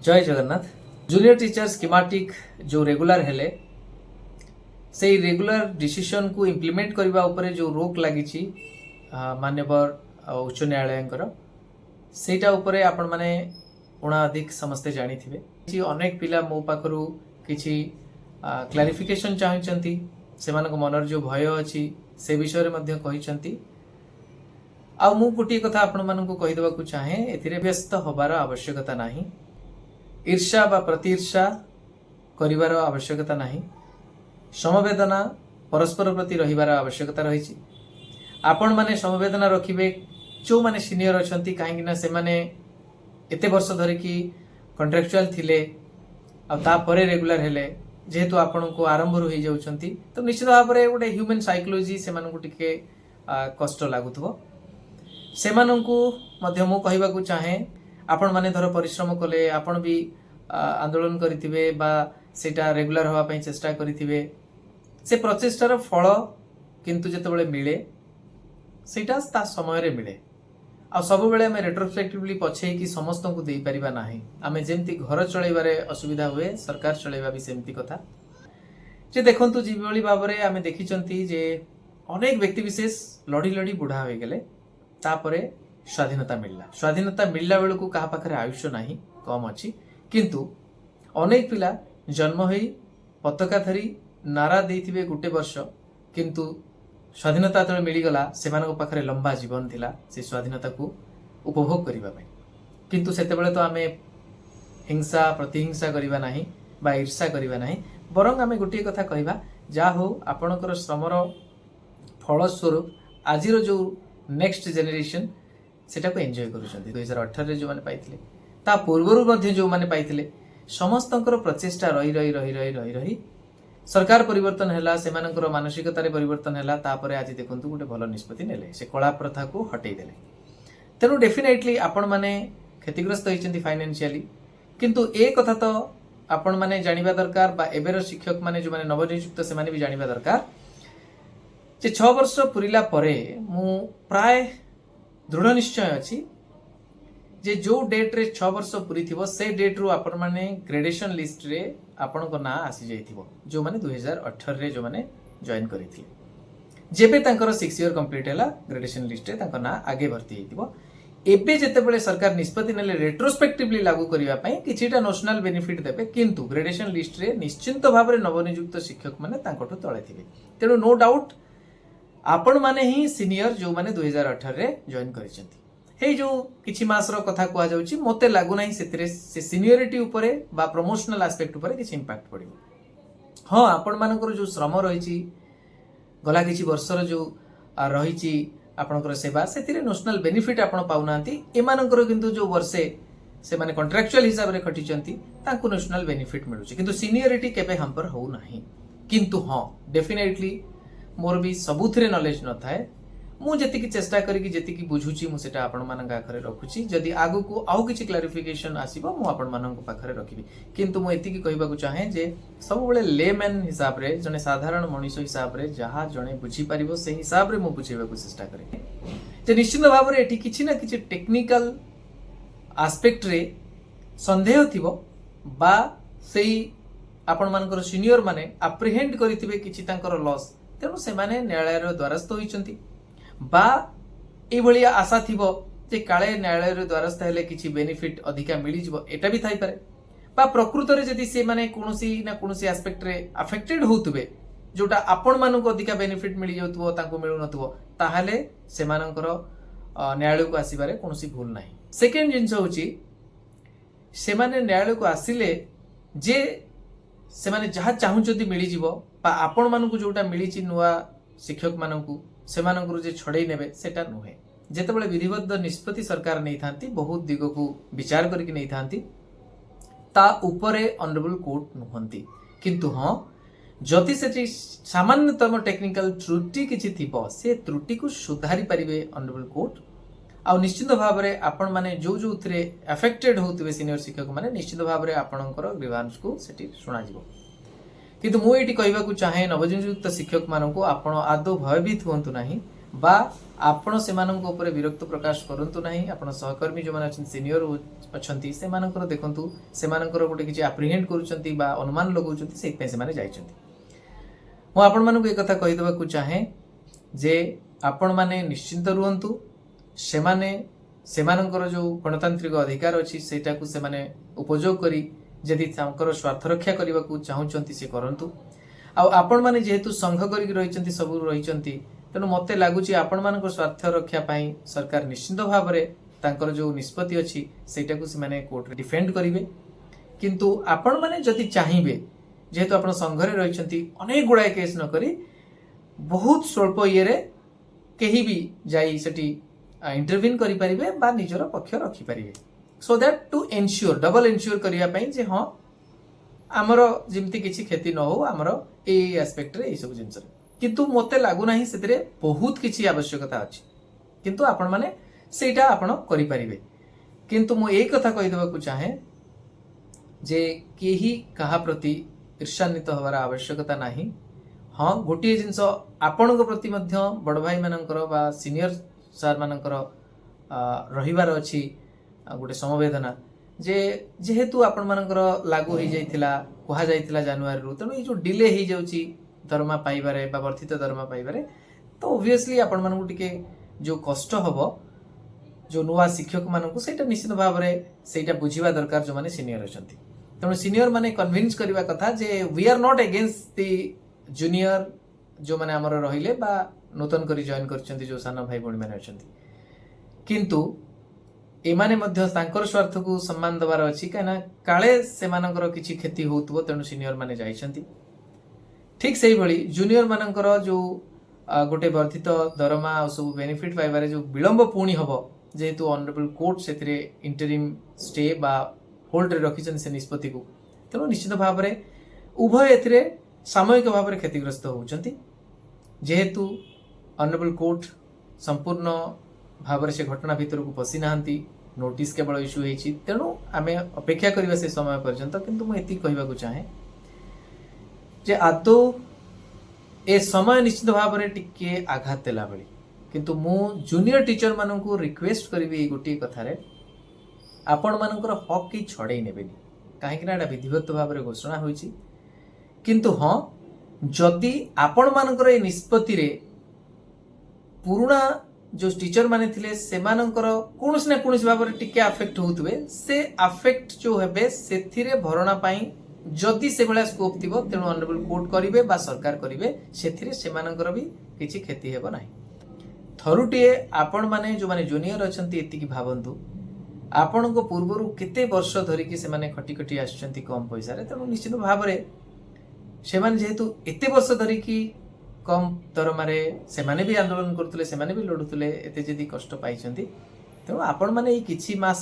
जय Jagannath. Junior teacher schematic जो regular हेले से रेगुलर डिसीजन को इम्प्लीमेंट करने उपरे जो रोक लगी मान्यवर उच्च न्यायालय सेटा उपरे आपण माने उणा अधिक समस्ते जानी थे। अनेक पिला मो पाखरु किछि क्लारिफिकेशन चाहचंती सेमानक मनर जो भय अछि से विषय रे मध्य कहिसंती। आ मु गोटे कथा आपण मानकु कहि देबाकू चाहे एथिरे व्यस्त होबार आवश्यकता नाही, ईर्ष्या बा प्रतिईर्ष्या करिवार आवश्यकता नाही, समवेदना परस्पर प्रति रहिबार आवश्यकता रही। आपण माने समवेदना रखिबे जो माने सीनियर अछंती काहेकि ना से माने एते वर्ष धरि कि कॉन्ट्रैक्चुअल थिले आ ता परे रेगुलर हेले जेहेतु आपण को आरंभ रु हो जाउछंती तो निश्चित भाव रे गोटे ह्यूमन साइकोलॉजी से मानकु टिके कष्ट लागुथबो। से मानकु मध्य मु कहिबाकू चाहे आपण माने धर परिश्रम कले आपण भी आंदोलन करिथिबे बा सेटा रेगुलर होवा पई चेष्टा करिथिबे से प्रचेष्टार फल किंतु जेतेबेले मिले सेटा ता समय रे मिले। आ सब बेले आम रेट्रोस्पेक्टिवली पछे कि समस्त को दे परिबा नाही। आमे जेमती घर चलैबारे असुविधा हुए सरकार चलैबा भी सेमती कथा जे देखंतु जीवली भाबरे आमे देखिचंती जे अनेक व्यक्ति विशेष लड़ी लड़ी बुढ़ा हो गले तापरे स्वाधीनता मिलला बेलू कहा पाखरे आयुष्य नाही कम अच्छी किंतु अनेक पिला जन्म होई पताका धरी नारा देथिबे गुटे वर्ष किंतु स्वाधीनता जो मिलगला से पाखरे लंबा जीवन थिला से स्वाधीनता को उपभोग करबा पई किंतु सेतेबेले तो आमे हिंसा प्रतिहिंसा करबा नाही बा ईर्ष्या करबा नाही, बरंग आमे गोटे कथा कहबा जा हो आपणकर श्रमर फल स्वरूप आजिर जो नेक्स्ट जेनेरेशन सेटा को एंजॉय करूछंती। 2018 रे जो माने पाइथिले ता पूर्वरु मध्ये जो माने पाइथिले समस्तंकर प्रचेष्टा रही रही रही रही रही रही सरकार परिवर्तन हैला से मानकर मानसिकतारे परिवर्तन हैला तापरे आज देखंतु गोटे भल निष्पत्ति नेले से कला प्रथा को हटेई देले। तेनु डेफिनेटली आपण माने क्षतिग्रस्त होइचंती फाइनेंशियली किंतु ए कथा तो आपण माने जानिबा दरकार बा एबेर शिक्षक माने जो माने नवनियुक्त से माने भी जानिबा दरकार जे 6 वर्ष पुरिला परे मु प्राय दृढ़ निश्चय अछि जे जो डेट रे 6 वर्ष पुरी थिबो से डेट रु आपण माने ग्रेडेशन लिस्ट रे आपण को ना आसी जाइथिबो जो माने 2018 रे जो माने जॉइन करिथिले जेबे तांकर 6 ईयर कंप्लीट हैला ग्रेडेशन लिस्ट रे तांकर ना आगे भर्ती हेतिबो। एबे जेते बेले सरकार निष्पत्ति नेले रेट्रोस्पेक्टिवली लागू करिवा पई किछिटा नेशनल बेनिफिट देबे किंतु ग्रेडेशन लिस्ट रे निश्चिंत भाव रे नवनियुक्त शिक्षक माने तांकठो तळे थिबे। तेनु नो डाउट आपण माने ही सीनियर जो माने 2018 रे जॉइन करिसेंती हे जो किछि मास रो कथा कुआ जाउची मोते लागु नाही सेतिरे से सीनियरिटी उपरे बा प्रमोशनल एस्पेक्ट उपरे किछि इंपैक्ट पड़िबो। हां आपण मानकर जो श्रम रहिछि गला किछि वर्षर जो रहिछि आपनकर सेवा सेतिरे नेशनल बेनिफिट आपण पाउनांती एमानकर किंतु जो वर्षे से माने कॉन्ट्रैक्चुअल हिसाब रे खटिचंती तांको नेशनल बेनिफिट मिलुछि किंतु सीनियरिटी केबे हमपर हो नाही। किंतु हां डेफिनेटली मोर भी सबुथिरे नॉलेज न थाए मु जेतिकी चेष्टा करी जेतिकी बुझुची मु सेटा आपण मानक आखरे रखुची जदि आगु को आउ किछि क्लैरिफिकेशन आसीबो मु आपण मानक पाखरे रखिबी किंतु मु एतिकी कहबा को चाहे जे सब बेले लेमैन हिसाब रे जने साधारण मनुष्य हिसाब रे जहा जने बुझी परिबो से हिसाब रे मु बुझेबा को चेष्टा करे जे निश्चित भाव रे एठी किछि ना किछि टेक्निकल एस्पेक्ट रे संदेह थिबो बा सेही आपण मानकर सीनियर माने अप्रिहेंड करिथिबे किछि तांकर लॉस तेनु से माने न्यायालय रो द्वारस्थ होइचंती बा ए भलिया आशा थिबो जे काळे न्यायालय रो द्वारस्थ हेले किछि बेनिफिट अधिका मिली जिवो एटा भी थाई पारे बा प्रकृत रे जदि से माने कोनोसी ना कोनोसी एस्पेक्ट रे अफेक्टेड होतबे जोटा आपण मानु को अधिका बेनिफिट मिली जाउतबो तांको मिलु नथबो ताहाले से मानकर न्यायालय को आसीबारे कोनोसी भूल नाही। सेकेंड जिंस होची से माने न्यायालय को आसिले जे से माने जहा चाहू जदि मिली जिवो बा आपण मानु को जोटा मिली छि नुवा शिक्षक मानु को से मानकर जे छड़े नेबे सेटा नुहे जेतेबेले विधिबद्ध निष्पत्ति सरकार नहीं थांती बहुत दिग को विचार करके नहीं थांती ता ऊपरे ऑनरेबल कोर्ट नुहंती किंतु हां जति सेठी सामान्यतम टेक्निकल त्रुटि किछि थिबो से त्रुटि को सुधारी परिबे ऑनरेबल कोर्ट आ निश्चित भाव रे आपण माने जो जो उथरे अफेक्टेड होतबे सीनियर शिक्षक माने निश्चित भाव रे आपणकर ग्रीवांस को सेठी सुना जिवो। किंतु मु एटी कहबा को चाहे नवनियुक्त शिक्षक मानकु आपण आदो भयभीत होंतु नाही बा आपण सेमानंक ऊपर विरक्त प्रकाश करंतु नाही। आपण सहकर्मी जो माने सीनियर अछंती सेमानंकर देखंतु सेमानंकर गोटे किछि एप्रिहेंड करूचंती बा अनुमान लगाउचंती से पे सेमाने जाइचंती। मु आपण मानकु एक कथा कहि देबा को चाहे जे आपण माने निश्चिंत रुहंतु। सेमाने सेमानंकर जो गणतांत्रिक अधिकार अछि सेटा को सेमाने उपयोग करी जदि तांकर स्वार्थ रक्षा करबा को चाहुचंती से करंतु। आ आपण माने जेहेतु संघ करी रहिचंती सब रहिचंती तेणु मते लागुची आपण मानकर स्वार्थ रक्षा पाई सरकार निश्चित भाव में तांकर जो निष्पत्ति अच्छी सेटा को से कोर्ट डिफेंड करेंगे। किंतु आपण माने जदि चाहिए जेहेतु आपण संघरे रहिचंती अनेक गुड़ाए केस न करी बहुत स्वल्प ये कहीं भी जाई सेठी इंटरव्यून करि परिबे बा निजर पक्ष रखि परिबे so that to ensure double ensure करिया पई जे हां आमर जिमती किछि क्षति न हो आमर ए एस्पेक्ट रे ए सब जिंस रे। किंतु मते लागु नाही सेतरे बहुत किछि आवश्यकता अछि किंतु आपण माने सेटा आपण करि परिबे। किंतु मो एक कथा कहि देबा को चाहे जे केही कहा प्रति ईर्ष्यान्वित होवार आवश्यकता नाही। हाँ गोटे जिनस आपण प्रति मध्य बड़ भाई मानकर बा सीनियर सार मानकर रहिबार अछि गोटे समवेदना जे जेहेतु आपण मानकर लागू हो जाइथिला कहा जाइथिला जनवरी रु तेणु जो डिले हो जाउची दरमा पाइबारे बा वर्धित दरमा पाइबारे तो ऑब्वियसली आपण मानकु टिके जो कष्ट हबो जो नुआ शिक्षक मानकु सेटा निश्चित भाव में सेटा बुझिबा दरकार जो माने सीनियर अछंती। तेणु सीनियर माने कन्विंस करबा कथा जे we are not against the junior जो माने हमर रहिले बा नूतन करी जॉइन करछंती जो साना भाई बणी माने अछंती किंतु एमाने मध्य तांकर स्वार्थ को सम्मान दबार अछि काना काळे सेमानकर किछि क्षति होतबो तेणु सीनियर माने जाइछंती। ठीक सेही भली जूनियर मानकर जो गोटे वर्धित दरमा आ सब बेनिफिट पाइबारे जो विलंब पुणी हबो जेहेतु ऑनरेबल कोर्ट सेथिरे इंटरिम स्टे बा होल्ड रे रखिछन से निष्पत्ति को तेणु निश्चित भाव में उभय एथिरे सामयिक भाव में क्षतिग्रस्त होउछंती। जेहेतु ऑनरेबल कोर्ट संपूर्ण भाव से घटना भितर को पसी नाहंती नोटिस केवल इश्यू होईछि तेणु आमे अपेक्षा करबा से समय पर्यंत। किंतु मु एति कहबा को चाहे जे आदो ए समय निश्चित भाव में टिके आघात देला बळी किंतु मु जूनियर टीचर माननकु रिक्वेस्ट करबी ए गोटी कथारे आपण मानकर हक की छड़े नेबेनी काहेकि ना एटा विधिवत भाव में घोषणा होईछि। किंतु हाँ जदि आपण मानकर ए निष्पत्ति रे पुराना जो टीचर माने थिले सेमानकर कोनोस ना कोनोस भाव में टिके अफेक्ट होउतबे से अफेक्ट जो हेबे सेथिरे भरणा पाई जदि से भला स्कोप थिबो तेणु ऑनरेबल कोर्ट करिवे बा सरकार करिवे सेथिरे सेमानकर भी किछि क्षति हेबो नाही। थरुटिए आपण माने जो माने जूनियर अछंती एति की भावंतु आपण को पूर्वरु केते वर्ष धरि कि से माने खटी खटी आछंती कम पैसा रे तेणु निश्चित भाव रे सेमाने जेहेतु एते वर्ष धरि कि कम दरमारे सेमाने भी आंदोलन करतले सेमाने भी लड़ुतले एते जदि कष्ट पाइछंती तेणु आपण माने ई किछि मास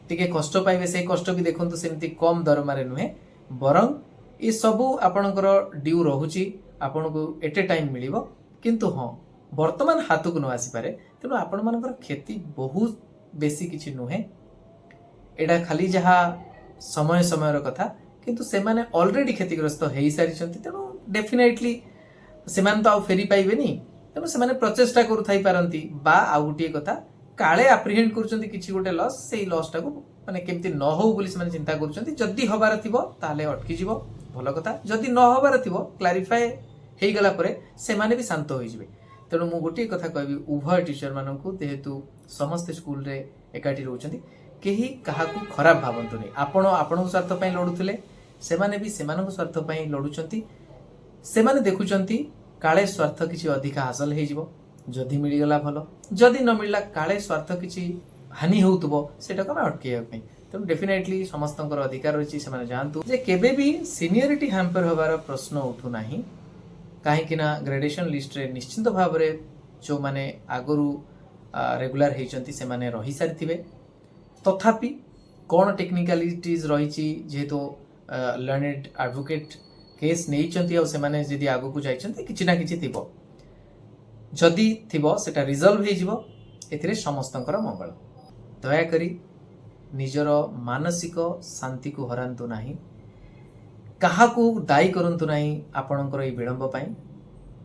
टिके कष्ट पाइबे से कष्ट भी देखंतु सेमती कम दरमारे नुहे बरं ई सबु आपणकर ड्यू रहुची आपनको एटे टाइम मिलिबो। किंतु हाँ वर्तमान हाथ को न आसी पारे तेणु आपण मानकर क्षति बहुत बेसी किछि नुहे एडा खाली जहा समय समयर कथा किंतु सेमाने ऑलरेडी क्षतिग्रस्त हो सारी तेणु डेफिनेटली सेमाने तो आउ फेरी पाइबेनी तेणु सेमाने प्रचेष्टा करू थाई पारंती बा आउ गोटे कथा काले एप्रिहेंड करूचंती किछि गोटे लॉस सेही लॉस टाको माने केमती न हो बोली सेमाने चिंता करूचंती जदि हबार थिबो ताले अटकी जिवो भलो कथा जदि न हबार थिबो क्लैरिफाई हेई गला परे सेमाने भी शांत होई जिवे। तेणु मु गोटे कथा कहबी उभय टीचर माननकु जेहेतु समस्त स्कूल रे एकाठी रहउचंती केही काहाकू खराब भावंतुनी आपण आपण स्वार्थ पई लडुथिले सेमाने भी सेमानक स्वार्थ पई लडुचंती सेमाने देखुचंती काले स्वार्थ किछि अधिका हासिल हे जिवो जदि मिली गला भलो जदि न मिलला काले स्वार्थ किछि हानि होउतबो सेटा को अटकेया पई तेणु डेफिनेटली समस्तंकर अधिकार रही सेमाने जानतु जे केबे भी सीनियरिटी हैम्पर होबार प्रश्न उठू नाही काहेकि ना ग्रेडेशन लिस्ट रे निश्चित भाव में जो माने आगरू रेगुलर हेचंती सेमाने रही सारिथिबे तथापि कौन टेक्निकालिटीज रही जेहेतु लर्नेड एडवोकेट केस नहीं आ सेमाने जदि आगु को जाइछंती किछि ना किछि थिबो जदि थिबो सेटा रिजल्व हे जिवो एथिरे समस्तंकर मंगल। दया करी निजर मानसिक शांति को हरांतु नाही काहाकू दायी करंतु नाही आपणकर ए विलंब पाई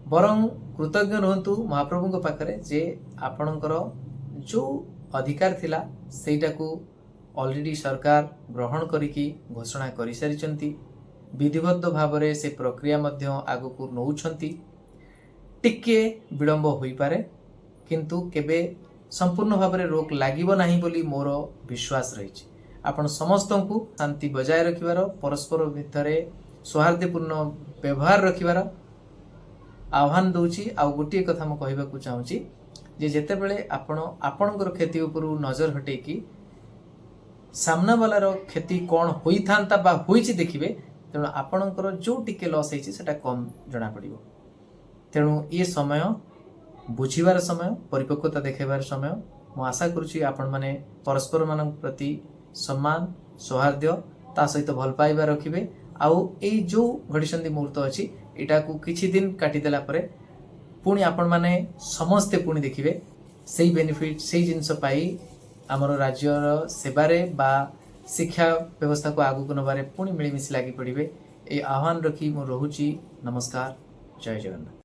बरं कृतज्ञ रुहतु महाप्रभु पाखरे जे आपणकर जो अधिकार थिला सेटा को ऑलरेडी सरकार ग्रहण करिकी घोषणा करि सारिचंती। विधिबद्ध भावरे से प्रक्रिया मध्य आगु को नौछंती। टिके विलंब होई पारे किंतु केबे संपूर्ण भावरे रोक लागिबो नाही बोली मोर विश्वास रहिछि। आपण समस्त को शांति बजाय रखिबार परस्पर भितरे सौहार्दपूर्ण व्यवहार रखिबार आह्वान दउछि। आ गोटे कथा म कहबाकू चाहूछि जे जेते बेले आपणकर क्षति उपरु नजर हटेकी सामना वालार क्षति कौन होई थांता बा होईछि देखिबे तेणु आपणकर जो टिके लॉस होईछि सेटा कम जना पड़िबो। तेणु ये समय बुझिबार समय परिपक्वता देखेबार समय मु आशा करूछि आपण माने परस्पर मान प्रति सम्मान सौहार्द्य ता सहित भल पाइबा रखिबे। आउ एई जो घड़ीसंधि मुहूर्त अछि एटा को किछि दिन काटी देला परे पुणी आपण माने समस्ते पुणी देखिबे सेई बेनिफिट सेई जिंस पाई आमर राज्यर सेवारे बा शिक्षा व्यवस्था को आगु को नबारे पुणी मिलीमिशी लागी पड़िबे। ए आह्वान रखी मु रहुछि। नमस्कार, जय जगन्नाथ।